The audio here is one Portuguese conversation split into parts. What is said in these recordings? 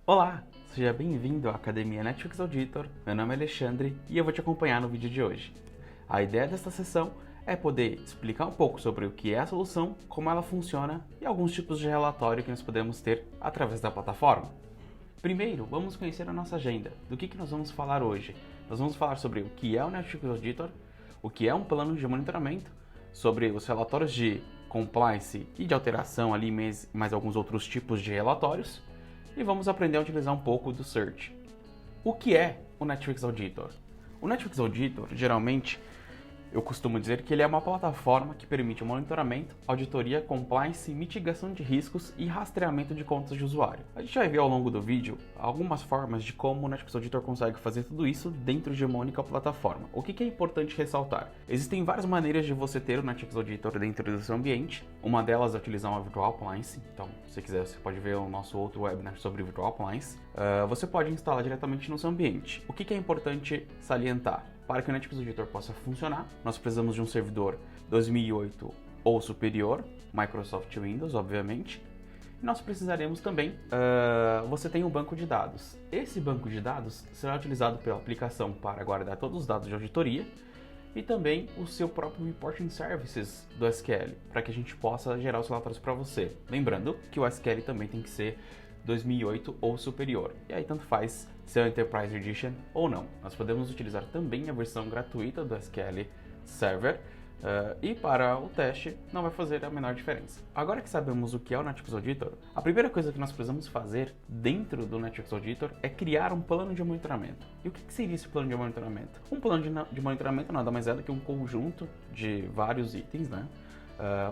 Olá, seja bem-vindo à Academia Netflix Auditor. Meu nome é Alexandre e eu vou te acompanhar no vídeo de hoje. A ideia desta sessão é poder explicar um pouco sobre o que é a solução, como ela funciona e alguns tipos de relatório que nós podemos ter através da plataforma. Primeiro, vamos conhecer a nossa agenda. Do que nós vamos falar hoje? Nós vamos falar sobre o que é o Netflix Auditor, o que é um plano de monitoramento, sobre os relatórios de compliance e de alteração ali, mais alguns outros tipos de relatórios, e vamos aprender a utilizar um pouco do Search. O que é o Netflix Auditor? O Netflix Auditor, geralmente, eu costumo dizer que ele é uma plataforma que permite o monitoramento, auditoria, compliance, mitigação de riscos e rastreamento de contas de usuário. A gente vai ver ao longo do vídeo algumas formas de como o Netflix Auditor consegue fazer tudo isso dentro de uma única plataforma. O que é importante ressaltar? Existem várias maneiras de você ter o Netflix Auditor dentro do seu ambiente. Uma delas é utilizar uma Virtual Appliance. Então, se você quiser, você pode ver o nosso outro webinar sobre Virtual Appliance. Você pode instalar diretamente no seu ambiente. O que é importante salientar? Para que o Netflix Auditor possa funcionar, nós precisamos de um servidor 2008 ou superior, Microsoft Windows, obviamente. E nós precisaremos também, você tem um banco de dados. Esse banco de dados será utilizado pela aplicação para guardar todos os dados de auditoria e também o seu próprio Reporting Services do SQL, para que a gente possa gerar os relatórios para você. Lembrando que o SQL também tem que ser 2008 ou superior, e aí tanto faz se é o Enterprise Edition ou não. Nós podemos utilizar também a versão gratuita do SQL Server, e para o teste não vai fazer a menor diferença. Agora que sabemos o que é o Netflix Auditor, a primeira coisa que nós precisamos fazer dentro do Netflix Auditor é criar um plano de monitoramento. E o que seria esse plano de monitoramento? Um plano de monitoramento nada mais é do que um conjunto de vários itens, né?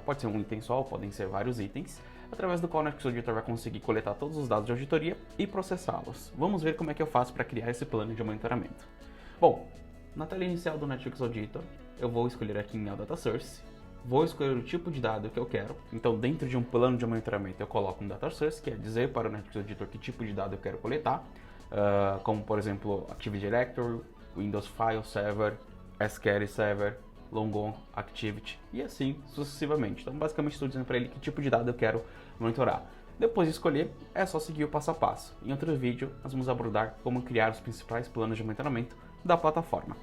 Pode ser um item só, podem ser vários itens, através do qual o Netflix Auditor vai conseguir coletar todos os dados de auditoria e processá-los. Vamos ver como é que eu faço para criar esse plano de monitoramento. Bom, na tela inicial do Netflix Auditor, eu vou escolher aqui em All Data Source, vou escolher o tipo de dado que eu quero. Então, dentro de um plano de monitoramento, eu coloco um Data Source, que é dizer para o Netflix Auditor que tipo de dado eu quero coletar, como, por exemplo, Active Directory, Windows File Server, SQL Server, Longon Activity e assim sucessivamente. Então, basicamente, estou dizendo para ele que tipo de dado eu quero monitorar. Depois de escolher, é só seguir o passo a passo. Em outro vídeo, nós vamos abordar como criar os principais planos de monitoramento da plataforma.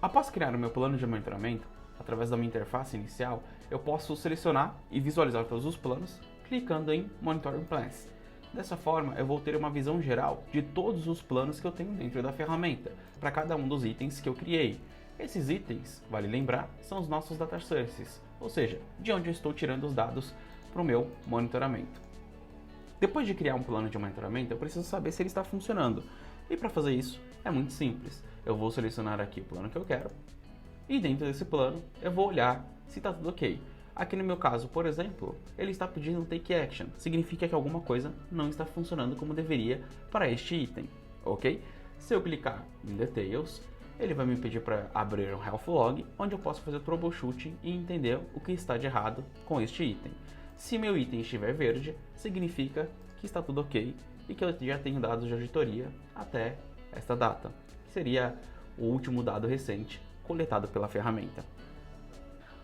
Após criar o meu plano de monitoramento, através da minha interface inicial, eu posso selecionar e visualizar todos os planos, clicando em Monitoring Plans. Dessa forma, eu vou ter uma visão geral de todos os planos que eu tenho dentro da ferramenta, para cada um dos itens que eu criei. Esses itens, vale lembrar, são os nossos Data Sources, ou seja, de onde eu estou tirando os dados para o meu monitoramento. Depois de criar um plano de monitoramento, eu preciso saber se ele está funcionando. E para fazer isso, é muito simples. Eu vou selecionar aqui o plano que eu quero, e dentro desse plano, eu vou olhar se está tudo ok. Aqui no meu caso, por exemplo, ele está pedindo um Take Action, significa que alguma coisa não está funcionando como deveria para este item, ok? Se eu clicar em Details, ele vai me pedir para abrir um Health Log, onde eu posso fazer troubleshooting e entender o que está de errado com este item. Se meu item estiver verde, significa que está tudo ok e que eu já tenho dados de auditoria até esta data, que seria o último dado recente coletado pela ferramenta.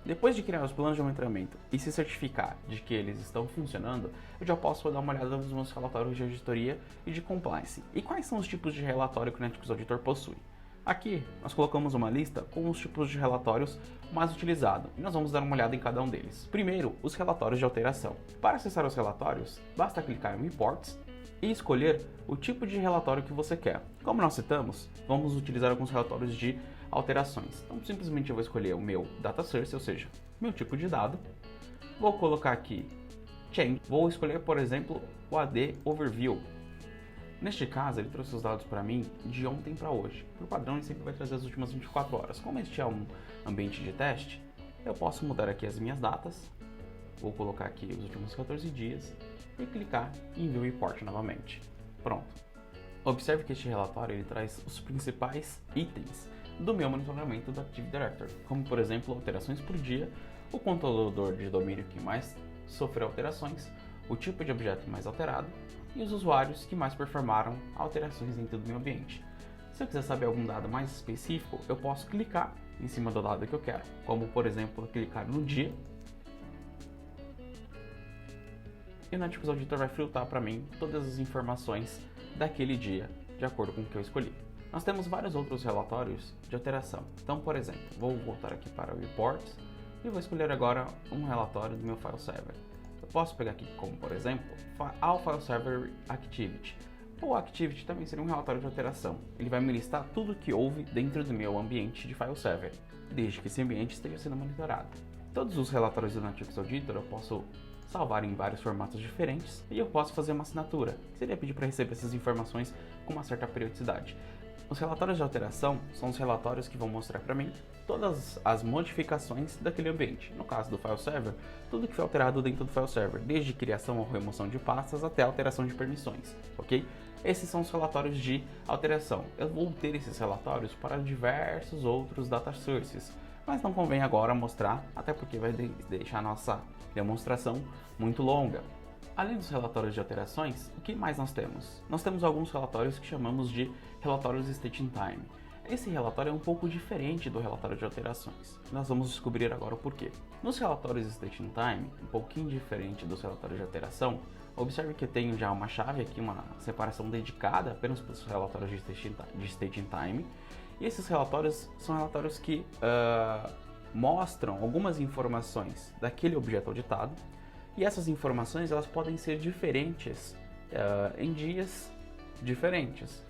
Depois de criar os planos de monitoramento e se certificar de que eles estão funcionando, eu já posso dar uma olhada nos meus relatórios de auditoria e de compliance. E quais são os tipos de relatório que o Netflix Auditor possui? Aqui nós colocamos uma lista com os tipos de relatórios mais utilizados e nós vamos dar uma olhada em cada um deles. Primeiro, os relatórios de alteração. Para acessar os relatórios, basta clicar em Reports e escolher o tipo de relatório que você quer. Como nós citamos, vamos utilizar alguns relatórios de alterações. Então, simplesmente eu vou escolher o meu Data Source, ou seja, meu tipo de dado. Vou colocar aqui Change. Vou escolher, por exemplo, o AD Overview. Neste caso, ele trouxe os dados para mim de ontem para hoje. Por padrão, ele sempre vai trazer as últimas 24 horas. Como este é um ambiente de teste, eu posso mudar aqui as minhas datas. Vou colocar aqui os últimos 14 dias e clicar em View Report novamente. Pronto. Observe que este relatório ele traz os principais itens do meu monitoramento do Active Directory, como por exemplo alterações por dia, o controlador de domínio que mais sofreu alterações, o tipo de objeto mais alterado e os usuários que mais performaram alterações dentro do meu ambiente. Se eu quiser saber algum dado mais específico, eu posso clicar em cima do dado que eu quero, como por exemplo clicar no dia e o Netflix Auditor vai filtrar para mim todas as informações daquele dia, de acordo com o que eu escolhi. Nós temos vários outros relatórios de alteração. Então, por exemplo, vou voltar aqui para o Reports e vou escolher agora um relatório do meu file server. Eu posso pegar aqui como, por exemplo, All File Server Activity. O Activity também seria um relatório de alteração. Ele vai me listar tudo que houve dentro do meu ambiente de file server, desde que esse ambiente esteja sendo monitorado. Todos os relatórios do Netflix Auditor eu posso salvar em vários formatos diferentes e eu posso fazer uma assinatura, que seria pedir para receber essas informações com uma certa periodicidade. Os relatórios de alteração são os relatórios que vão mostrar para mim todas as modificações daquele ambiente. No caso do file server, tudo que foi alterado dentro do file server, desde criação ou remoção de pastas até alteração de permissões, ok? Esses são os relatórios de alteração. Eu vou ter esses relatórios para diversos outros data sources, mas não convém agora mostrar, até porque vai deixar a nossa demonstração muito longa. Além dos relatórios de alterações, o que mais nós temos? Nós temos alguns relatórios que chamamos de relatórios State in Time. Esse relatório é um pouco diferente do relatório de alterações. Nós vamos descobrir agora o porquê. Nos relatórios State in Time, um pouquinho diferente dos relatórios de alteração, observe que eu tenho já uma chave aqui, uma separação dedicada apenas para os relatórios de State in Time. E esses relatórios são relatórios que mostram algumas informações daquele objeto auditado. E essas informações elas podem ser diferentes em dias diferentes.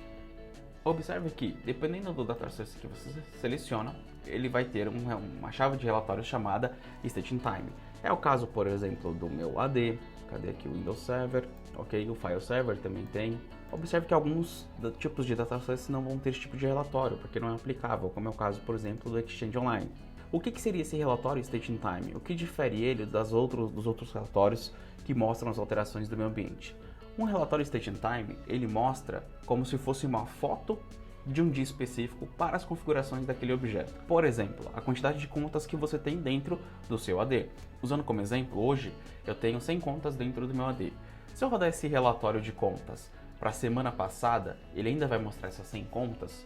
Observe que, dependendo do data source que você seleciona, ele vai ter uma chave de relatório chamada State in Time. É o caso, por exemplo, do meu AD, cadê aqui o Windows Server, ok? O File Server também tem. Observe que alguns tipos de data source não vão ter esse tipo de relatório, porque não é aplicável, como é o caso, por exemplo, do Exchange Online. O que seria esse relatório State in Time? O que difere ele dos outros relatórios que mostram as alterações do meio ambiente? Um relatório State in Time, ele mostra como se fosse uma foto de um dia específico para as configurações daquele objeto. Por exemplo, a quantidade de contas que você tem dentro do seu AD. Usando como exemplo, hoje eu tenho 100 contas dentro do meu AD. Se eu rodar esse relatório de contas para a semana passada, ele ainda vai mostrar essas 100 contas?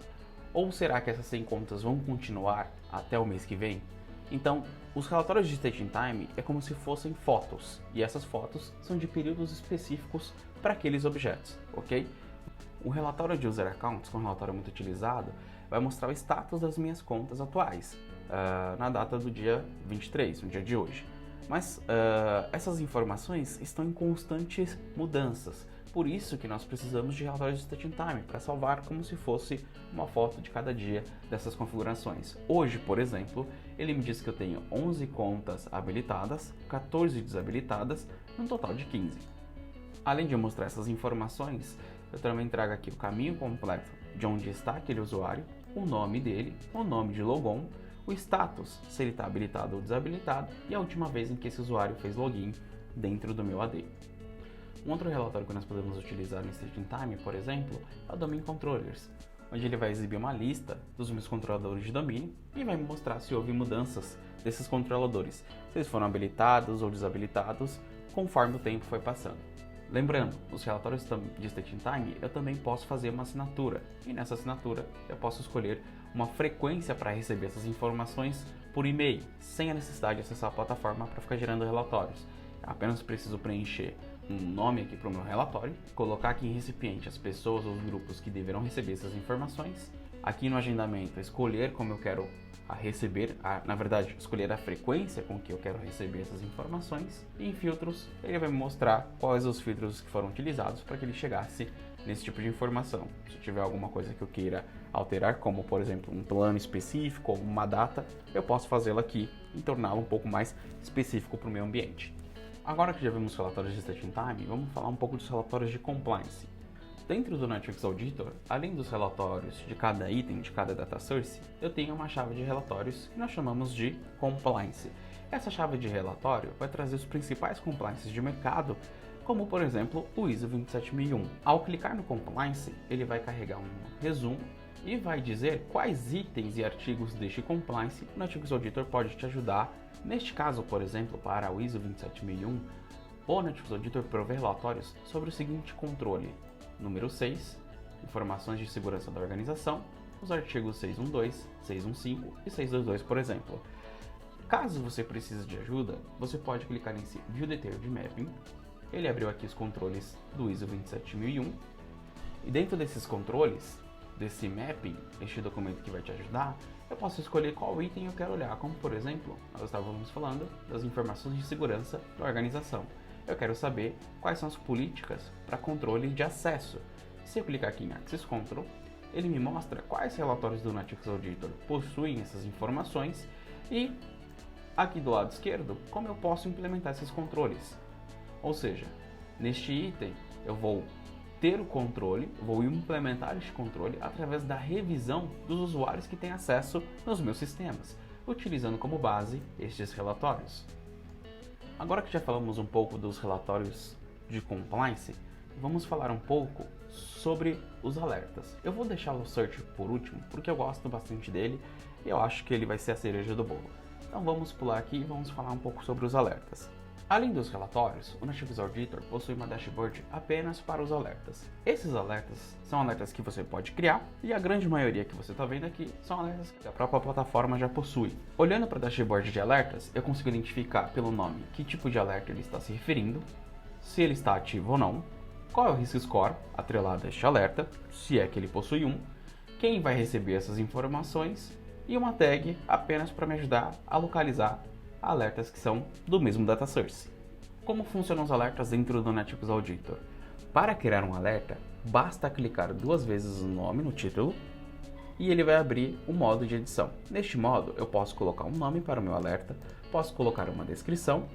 Ou será que essas 100 contas vão continuar até o mês que vem? Então, os relatórios de State in Time é como se fossem fotos, e essas fotos são de períodos específicos para aqueles objetos, ok? O relatório de User Accounts, que é um relatório muito utilizado, vai mostrar o status das minhas contas atuais, na data do dia 23, no dia de hoje. Mas essas informações estão em constantes mudanças. Por isso que nós precisamos de relatórios de State in Time, para salvar como se fosse uma foto de cada dia dessas configurações. Hoje, por exemplo, ele me diz que eu tenho 11 contas habilitadas, 14 desabilitadas, um total de 15. Além de mostrar essas informações, eu também trago aqui o caminho completo de onde está aquele usuário, o nome dele, o nome de logon, o status, se ele está habilitado ou desabilitado, e a última vez em que esse usuário fez login dentro do meu AD. Um outro relatório que nós podemos utilizar no State in Time, por exemplo, é o Domain Controllers, onde ele vai exibir uma lista dos meus controladores de domínio e vai me mostrar se houve mudanças desses controladores, se eles foram habilitados ou desabilitados, conforme o tempo foi passando. Lembrando, os relatórios de State in Time eu também posso fazer uma assinatura, e nessa assinatura eu posso escolher uma frequência para receber essas informações por e-mail, sem a necessidade de acessar a plataforma para ficar gerando relatórios. Eu apenas preciso preencher um nome aqui para o meu relatório, colocar aqui em recipiente as pessoas ou os grupos que deverão receber essas informações, aqui no agendamento escolher como eu quero receber, na verdade escolher a frequência com que eu quero receber essas informações, e em filtros ele vai me mostrar quais os filtros que foram utilizados para que ele chegasse nesse tipo de informação. Se tiver alguma coisa que eu queira alterar, como por exemplo um plano específico ou uma data, eu posso fazê-lo aqui e torná-lo um pouco mais específico para o meu ambiente. Agora que já vimos os relatórios de State in Time, vamos falar um pouco dos relatórios de Compliance. Dentro do Netflix Auditor, além dos relatórios de cada item, de cada data source, eu tenho uma chave de relatórios que nós chamamos de Compliance. Essa chave de relatório vai trazer os principais compliances de mercado, como por exemplo o ISO 27001. Ao clicar no Compliance, ele vai carregar um resumo e vai dizer quais itens e artigos deste compliance o Netflix Auditor pode te ajudar. Neste caso, por exemplo, para o ISO 27001, o Netflix Auditor provê relatórios sobre o seguinte controle: número 6, informações de segurança da organização, os artigos 612, 615 e 622, por exemplo. Caso você precise de ajuda, você pode clicar nesse View Detailed Mapping ele abriu aqui os controles do ISO 27001 e dentro desses controles, desse mapping, este documento que vai te ajudar, eu posso escolher qual item eu quero olhar, como por exemplo, nós estávamos falando das informações de segurança da organização. Eu quero saber quais são as políticas para controle de acesso. Se eu clicar aqui em Access Control, ele me mostra quais relatórios do Netflix Auditor possuem essas informações e aqui do lado esquerdo, como eu posso implementar esses controles. Ou seja, neste item eu vou ter o controle, vou implementar este controle através da revisão dos usuários que têm acesso nos meus sistemas, utilizando como base estes relatórios. Agora que já falamos um pouco dos relatórios de compliance, vamos falar um pouco sobre os alertas. Eu vou deixar o search por último, porque eu gosto bastante dele e eu acho que ele vai ser a cereja do bolo. Então vamos pular aqui e vamos falar um pouco sobre os alertas. Além dos relatórios, o Netflix Auditor possui uma dashboard apenas para os alertas. Esses alertas são alertas que você pode criar e a grande maioria que você está vendo aqui são alertas que a própria plataforma já possui. Olhando para a dashboard de alertas, eu consigo identificar pelo nome que tipo de alerta ele está se referindo, se ele está ativo ou não, qual é o risk score atrelado a este alerta, se é que ele possui um, quem vai receber essas informações e uma tag apenas para me ajudar a localizar alertas que são do mesmo data source. Como funcionam os alertas dentro do Netflix Auditor? Para criar um alerta, basta clicar 2 vezes o nome no título e ele vai abrir o modo de edição. Neste modo, eu posso colocar um nome para o meu alerta, posso colocar uma descrição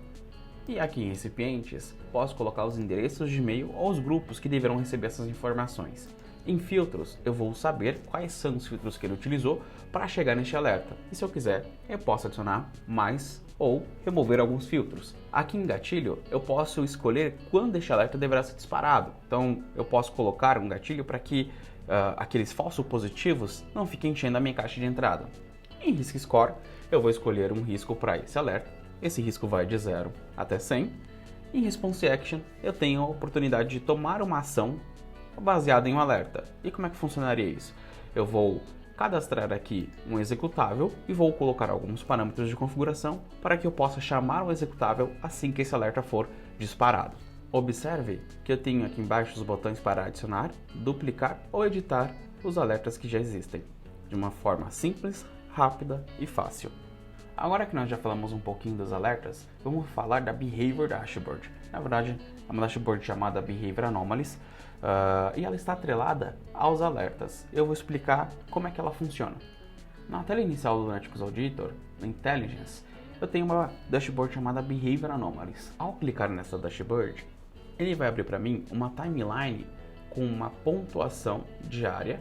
e aqui em recipientes, posso colocar os endereços de e-mail ou os grupos que deverão receber essas informações. Em filtros, eu vou saber quais são os filtros que ele utilizou para chegar neste alerta. E se eu quiser, eu posso adicionar mais ou remover alguns filtros. Aqui em gatilho, eu posso escolher quando este alerta deverá ser disparado. Então, eu posso colocar um gatilho para que aqueles falsos positivos não fiquem enchendo a minha caixa de entrada. Em Risk Score, eu vou escolher um risco para esse alerta. Esse risco vai de 0 até 100. Em Response Action, eu tenho a oportunidade de tomar uma ação baseada em um alerta. E como é que funcionaria isso? Eu vou cadastrar aqui um executável e vou colocar alguns parâmetros de configuração para que eu possa chamar o executável assim que esse alerta for disparado. Observe que eu tenho aqui embaixo os botões para adicionar, duplicar ou editar os alertas que já existem, de uma forma simples, rápida e fácil. Agora que nós já falamos um pouquinho dos alertas, vamos falar da Behavior Dashboard. Na verdade, é uma dashboard chamada Behavior Anomalies e ela está atrelada aos alertas. Eu vou explicar como é que ela funciona. Na tela inicial do Netflix Auditor, na Intelligence, eu tenho uma dashboard chamada Behavior Anomalies. Ao clicar nessa dashboard, ele vai abrir para mim uma timeline com uma pontuação diária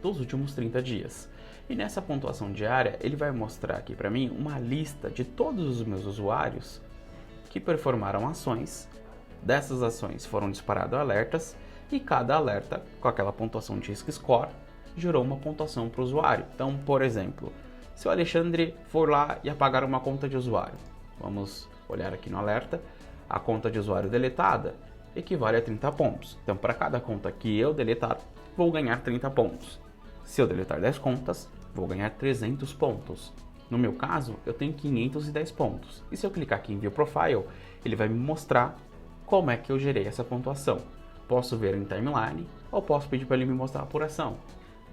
dos últimos 30 dias. E nessa pontuação diária, ele vai mostrar aqui para mim uma lista de todos os meus usuários que performaram ações. Dessas ações foram disparados alertas e cada alerta, com aquela pontuação de Risk Score, gerou uma pontuação para o usuário. Então, por exemplo, se o Alexandre for lá e apagar uma conta de usuário, vamos olhar aqui no alerta, a conta de usuário deletada equivale a 30 pontos. Então, para cada conta que eu deletar, vou ganhar 30 pontos. Se eu deletar 10 contas, vou ganhar 300 pontos. No meu caso, eu tenho 510 pontos. E se eu clicar aqui em View Profile, ele vai me mostrar como é que eu gerei essa pontuação. Posso ver em timeline ou posso pedir para ele me mostrar por ação.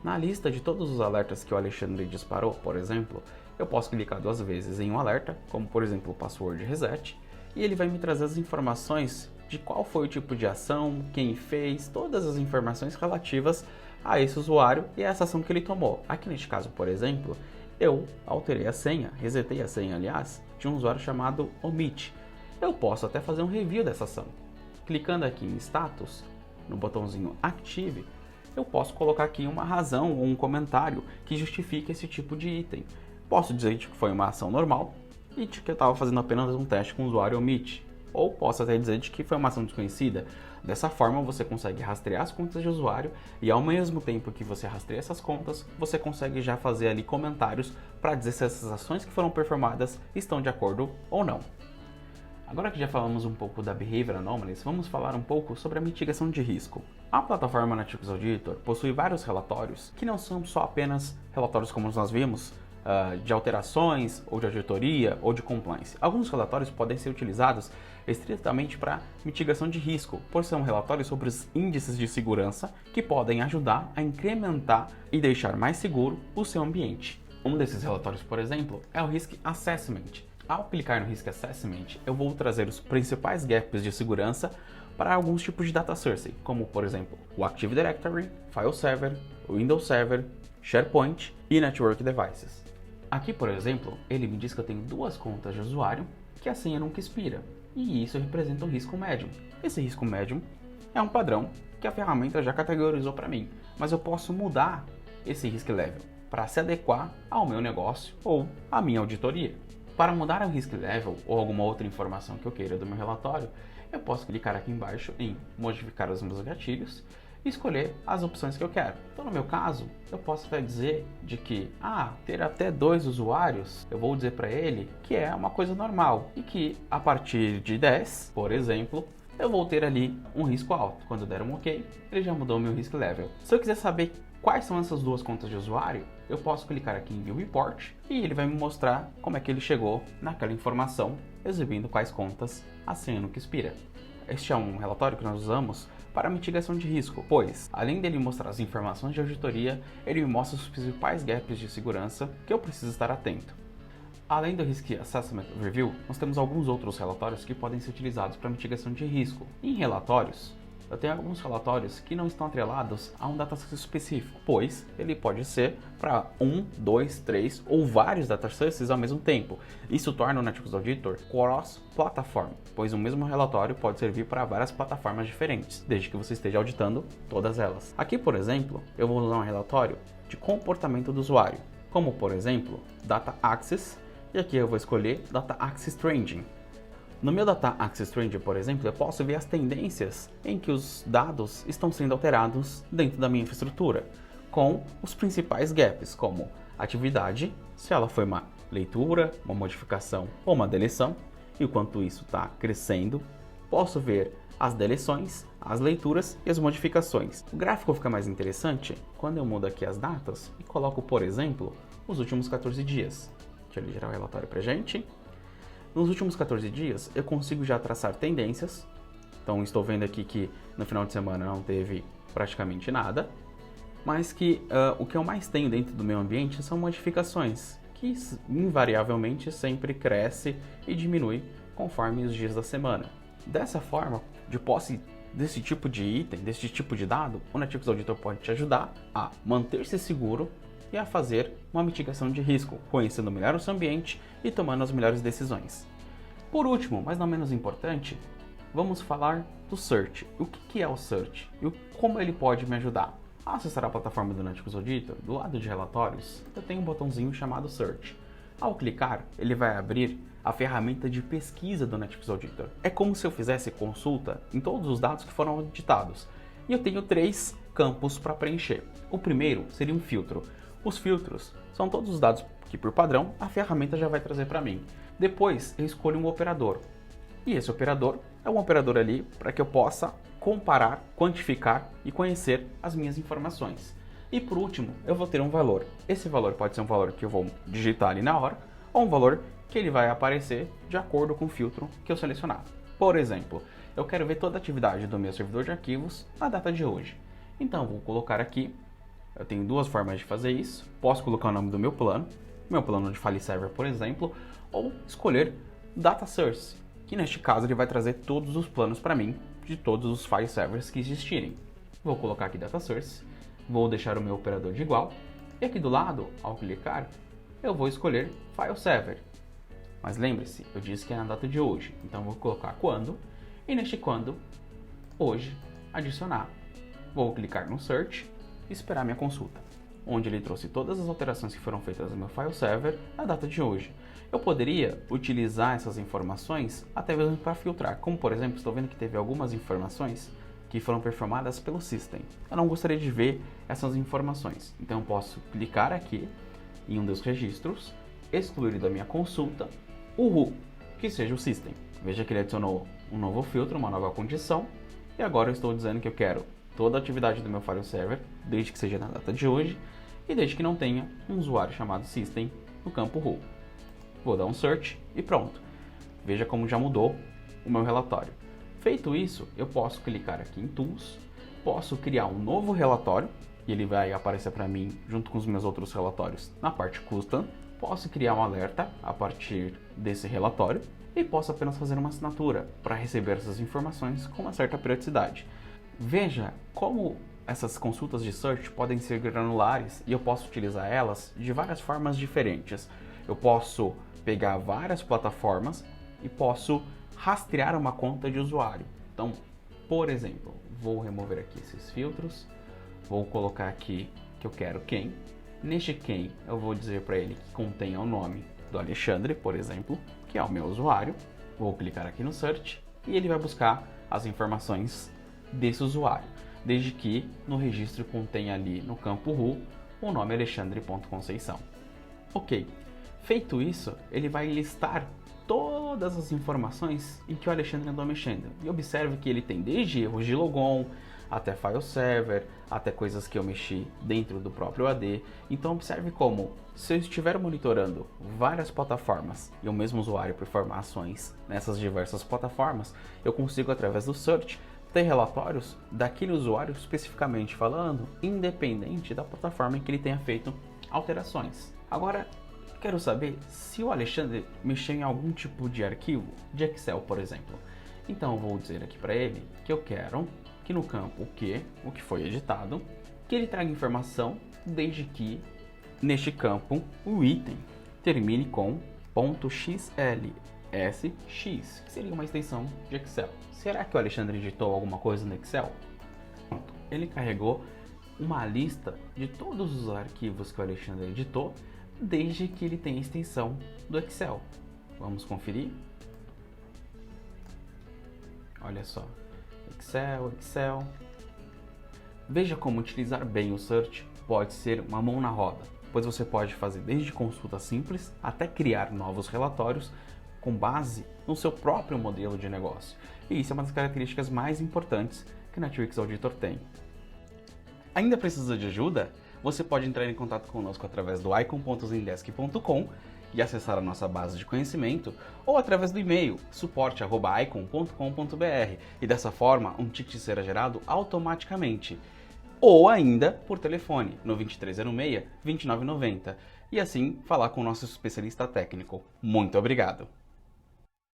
Na lista de todos os alertas que o Alexandre disparou, por exemplo, eu posso clicar 2 vezes em um alerta, como por exemplo o password reset, e ele vai me trazer as informações de qual foi o tipo de ação, quem fez, todas as informações relativas a esse usuário e a essa ação que ele tomou. Aqui neste caso, por exemplo, eu alterei a senha, resetei a senha, aliás, de um usuário chamado Omit. Eu posso até fazer um review dessa ação. Clicando aqui em Status, no botãozinho Active, eu posso colocar aqui uma razão ou um comentário que justifique esse tipo de item. Posso dizer que foi uma ação normal e de que eu estava fazendo apenas um teste com o usuário Omit. Ou posso até dizer de que foi uma ação desconhecida. Dessa forma, você consegue rastrear as contas de usuário e ao mesmo tempo que você rastreia essas contas, você consegue já fazer ali comentários para dizer se essas ações que foram performadas estão de acordo ou não. Agora que já falamos um pouco da Behavior Anomalies, vamos falar um pouco sobre a mitigação de risco. A plataforma Netflix Auditor possui vários relatórios que não são só apenas relatórios como nós vimos, de alterações, ou de auditoria, ou de compliance. Alguns relatórios podem ser utilizados estritamente para mitigação de risco, por ser um relatório sobre os índices de segurança que podem ajudar a incrementar e deixar mais seguro o seu ambiente. Um desses relatórios, por exemplo, é o Risk Assessment. Ao clicar no Risk Assessment, eu vou trazer os principais gaps de segurança para alguns tipos de data source, como por exemplo o Active Directory, File Server, Windows Server, SharePoint e Network Devices. Aqui, por exemplo, ele me diz que eu tenho 2 contas de usuário que a senha nunca expira, e isso representa um risco médium. Esse risco médium é um padrão que a ferramenta já categorizou para mim, mas eu posso mudar esse risk level para se adequar ao meu negócio ou à minha auditoria. Para mudar o risk level ou alguma outra informação que eu queira do meu relatório, eu posso clicar aqui embaixo em modificar os meus gatilhos e escolher as opções que eu quero. Então, no meu caso, eu posso até dizer de que, ter até 2 usuários, eu vou dizer para ele que é uma coisa normal e que a partir de 10, por exemplo, eu vou ter ali um risco alto. Quando der um OK, ele já mudou o meu risk level. Se eu quiser saber quais são essas 2 contas de usuário, eu posso clicar aqui em View Report e ele vai me mostrar como é que ele chegou naquela informação, exibindo quais contas a senha nunca expira. Este é um relatório que nós usamos para mitigação de risco, pois, além dele mostrar as informações de auditoria, ele me mostra os principais gaps de segurança que eu preciso estar atento. Além do Risk Assessment Review, nós temos alguns outros relatórios que podem ser utilizados para mitigação de risco. Em relatórios, eu tenho alguns relatórios que não estão atrelados a um dataset específico, pois ele pode ser para 1, 2, 3 ou vários datasets ao mesmo tempo. Isso torna o Network Auditor cross-platform, pois o mesmo relatório pode servir para várias plataformas diferentes, desde que você esteja auditando todas elas. Aqui, por exemplo, eu vou usar um relatório de comportamento do usuário, como por exemplo, Data Access, e aqui eu vou escolher Data Access Trending. No meu Data Access Trend, por exemplo, eu posso ver as tendências em que os dados estão sendo alterados dentro da minha infraestrutura, com os principais gaps, como atividade, se ela foi uma leitura, uma modificação ou uma deleção, e o quanto isso está crescendo. Posso ver as deleções, as leituras e as modificações. O gráfico fica mais interessante quando eu mudo aqui as datas e coloco, por exemplo, os últimos 14 dias. Deixa ele gerar o relatório para a gente. Nos últimos 14 dias, eu consigo já traçar tendências. Então, estou vendo aqui que no final de semana não teve praticamente nada, mas que o que eu mais tenho dentro do meu ambiente são modificações, que invariavelmente sempre cresce e diminui conforme os dias da semana. Dessa forma, de posse desse tipo de item, desse tipo de dado, o Network Auditor pode te ajudar a manter-se seguro e a fazer uma mitigação de risco, conhecendo melhor o seu ambiente e tomando as melhores decisões. Por último, mas não menos importante, vamos falar do Search. O que é o Search e como ele pode me ajudar? Ao acessar a plataforma do Network Auditor, do lado de relatórios, eu tenho um botãozinho chamado Search. Ao clicar, ele vai abrir a ferramenta de pesquisa do Network Auditor. É como se eu fizesse consulta em todos os dados que foram auditados. E eu tenho 3 campos para preencher. O primeiro seria um filtro. Os filtros são todos os dados que, por padrão, a ferramenta já vai trazer para mim. Depois, eu escolho um operador. E esse operador é um operador ali para que eu possa comparar, quantificar e conhecer as minhas informações. E por último, eu vou ter um valor. Esse valor pode ser um valor que eu vou digitar ali na hora, ou um valor que ele vai aparecer de acordo com o filtro que eu selecionar. Por exemplo, eu quero ver toda a atividade do meu servidor de arquivos na data de hoje. Então, eu vou colocar aqui. Eu tenho 2 formas de fazer isso. Posso colocar o nome do meu plano de File Server, por exemplo, ou escolher Data Source, que neste caso ele vai trazer todos os planos para mim de todos os File Servers que existirem. Vou colocar aqui Data Source, vou deixar o meu operador de igual, e aqui do lado, ao clicar, eu vou escolher File Server. Mas lembre-se, eu disse que é na data de hoje, então vou colocar quando, e neste quando, hoje, adicionar. Vou clicar no Search e esperar minha consulta, onde ele trouxe todas as alterações que foram feitas no meu file server na data de hoje. Eu poderia utilizar essas informações até mesmo para filtrar, como por exemplo, estou vendo que teve algumas informações que foram performadas pelo System. Eu não gostaria de ver essas informações, então eu posso clicar aqui em um dos registros, excluir da minha consulta o who, que seja o System. Veja que ele adicionou um novo filtro, uma nova condição, e agora eu estou dizendo que eu quero toda a atividade do meu file server, desde que seja na data de hoje, e desde que não tenha um usuário chamado System no campo who. Vou dar um search e pronto. Veja como já mudou o meu relatório. Feito isso, eu posso clicar aqui em Tools, posso criar um novo relatório, e ele vai aparecer para mim junto com os meus outros relatórios na parte Custom. Posso criar um alerta a partir desse relatório e posso apenas fazer uma assinatura para receber essas informações com uma certa periodicidade. Veja como essas consultas de search podem ser granulares e eu posso utilizar elas de várias formas diferentes. Eu posso pegar várias plataformas e posso rastrear uma conta de usuário. Então, por exemplo, vou remover aqui esses filtros, vou colocar aqui que eu quero quem. Neste quem eu vou dizer para ele que contenha o nome do Alexandre, por exemplo, que é o meu usuário. Vou clicar aqui no search e ele vai buscar as informações desse usuário, desde que no registro contenha ali no campo who o nome alexandre.conceição. Ok, feito isso, ele vai listar todas as informações em que o Alexandre andou mexendo. E observe que ele tem desde erros de logon, até file server, até coisas que eu mexi dentro do próprio AD. Então observe como, se eu estiver monitorando várias plataformas e o mesmo usuário performar ações nessas diversas plataformas, eu consigo, através do search, ter relatórios daquele usuário especificamente falando, independente da plataforma em que ele tenha feito alterações. Agora, quero saber se o Alexandre mexeu em algum tipo de arquivo, de Excel, por exemplo. Então eu vou dizer aqui para ele que eu quero que no campo o que foi editado, que ele traga informação desde que neste campo o item termine com .xlsx, que seria uma extensão de Excel. Será que o Alexandre editou alguma coisa no Excel? Pronto. Ele carregou uma lista de todos os arquivos que o Alexandre editou, desde que ele tenha a extensão do Excel. Vamos conferir? Olha só. Excel. Veja como utilizar bem o search pode ser uma mão na roda, pois você pode fazer desde consulta simples até criar novos relatórios com base no seu próprio modelo de negócio. E isso é uma das características mais importantes que a Netwix Auditor tem. Ainda precisa de ajuda? Você pode entrar em contato conosco através do icon.zendesk.com e acessar a nossa base de conhecimento, ou através do e-mail suporte@icon.com.br, e dessa forma um ticket será gerado automaticamente, ou ainda por telefone no 2306 2990, e assim falar com o nosso especialista técnico. Muito obrigado!